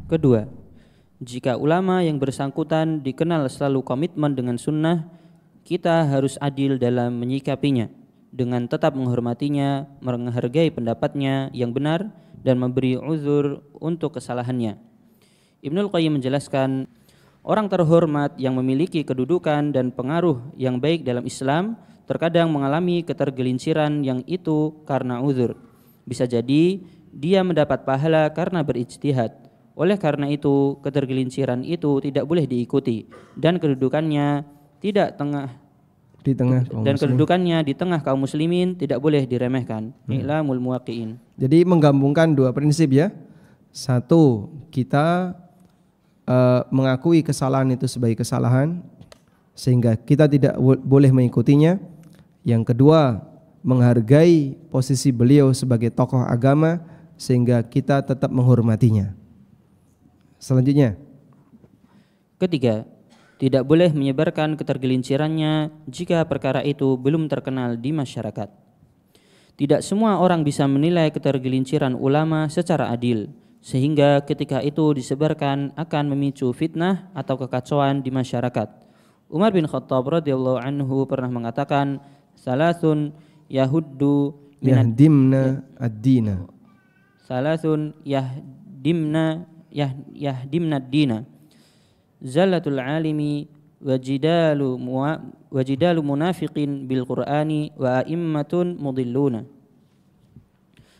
Kedua, jika ulama yang bersangkutan dikenal selalu komitmen dengan sunnah, kita harus adil dalam menyikapinya dengan tetap menghormatinya, menghargai pendapatnya yang benar dan memberi uzur untuk kesalahannya. Ibnul Qayyim menjelaskan, orang terhormat yang memiliki kedudukan dan pengaruh yang baik dalam Islam terkadang mengalami ketergelinciran yang itu karena uzur. Bisa jadi dia mendapat pahala karena berijtihad. Oleh karena itu, ketergelinciran itu tidak boleh diikuti dan kedudukannya di tengah kaum muslimin tidak boleh diremehkan. I'lamul muwaqqi'in. Jadi menggabungkan dua prinsip ya. Satu, kita mengakui kesalahan itu sebagai kesalahan sehingga kita tidak boleh mengikutinya. Yang kedua, menghargai posisi beliau sebagai tokoh agama sehingga kita tetap menghormatinya. Selanjutnya, ketiga, tidak boleh menyebarkan ketergelincirannya jika perkara itu belum terkenal di masyarakat. Tidak semua orang bisa menilai ketergelinciran ulama secara adil, sehingga ketika itu disebarkan akan memicu fitnah atau kekacauan di masyarakat. Umar bin Khattab radhiyallahu anhu pernah mengatakan, salasun yahdimna ad-dina. Salasun yahdimna ad-dina. Zallatul alimi wajidalu munafiqin bil Qur'ani wa a'immatun mudilluna.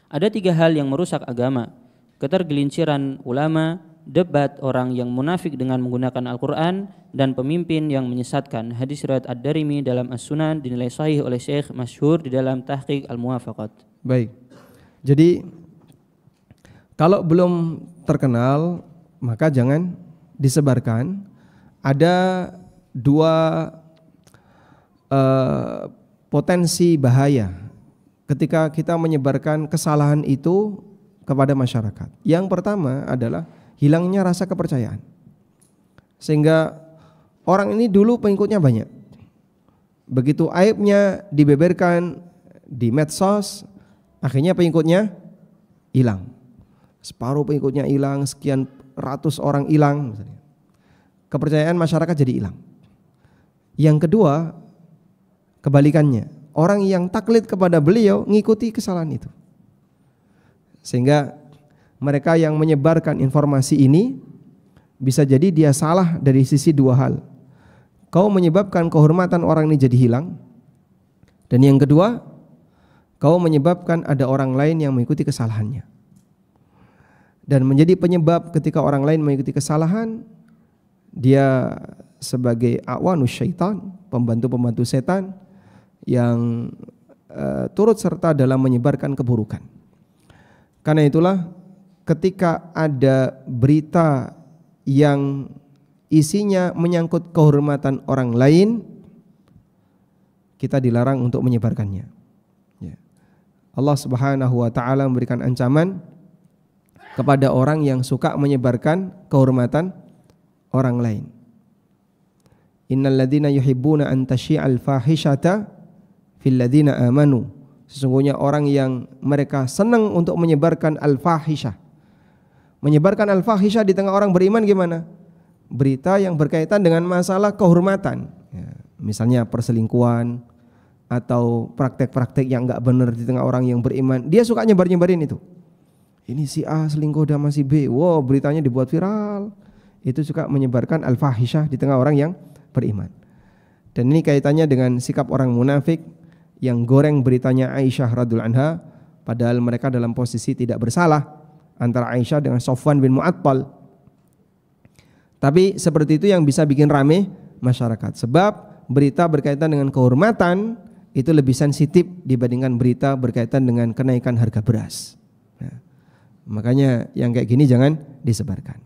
Ada 3 hal yang merusak agama: ketergelinciran ulama, debat orang yang munafik dengan menggunakan Al-Quran, dan pemimpin yang menyesatkan. Hadis riwayat Ad-Darimi dalam As-Sunan dinilai sahih oleh Syekh Masyhur di dalam Tahqiq Al-Muwafaqat. Baik. Jadi kalau belum terkenal maka jangan disebarkan. Ada 2 potensi bahaya ketika kita menyebarkan kesalahan itu kepada masyarakat. Yang pertama adalah hilangnya rasa kepercayaan, sehingga orang ini dulu pengikutnya banyak, begitu aibnya dibeberkan di medsos, akhirnya pengikutnya hilang. Separuh pengikutnya hilang, sekian ratus orang hilang, kepercayaan masyarakat jadi hilang. Yang kedua, kebalikannya, orang yang taklid kepada beliau ngikuti kesalahan itu, sehingga mereka yang menyebarkan informasi ini bisa jadi dia salah dari sisi 2 hal. Kau menyebabkan kehormatan orang ini jadi hilang, dan yang kedua, kau menyebabkan ada orang lain yang mengikuti kesalahannya. Dan menjadi penyebab ketika orang lain mengikuti kesalahan, dia sebagai awanus syaitan, pembantu-pembantu setan yang turut serta dalam menyebarkan keburukan. Karena itulah ketika ada berita yang isinya menyangkut kehormatan orang lain, kita dilarang untuk menyebarkannya. Allah Subhanahu wa taala memberikan ancaman kepada orang yang suka menyebarkan kehormatan orang lain. Innal ladzina yuhibbuna an tasyi'al fahishata fil ladzina amanu. Sesungguhnya orang yang mereka senang untuk menyebarkan al-fahishah. Menyebarkan al-fahishah di tengah orang beriman gimana? Berita yang berkaitan dengan masalah kehormatan, misalnya perselingkuhan atau praktek-praktek yang enggak benar di tengah orang yang beriman. Dia suka nyebarin itu. Ini si A selingkuh sama si B. Wow, beritanya dibuat viral. Itu suka menyebarkan al-fahishah di tengah orang yang beriman. Dan ini kaitannya dengan sikap orang munafik yang goreng beritanya Aisyah radhiyallahu anha, padahal mereka dalam posisi tidak bersalah, antara Aisyah dengan Sofwan bin Mu'attal. Tapi seperti itu yang bisa bikin rame masyarakat. Sebab berita berkaitan dengan kehormatan itu lebih sensitif dibandingkan berita berkaitan dengan kenaikan harga beras. Nah, makanya yang kayak gini jangan disebarkan.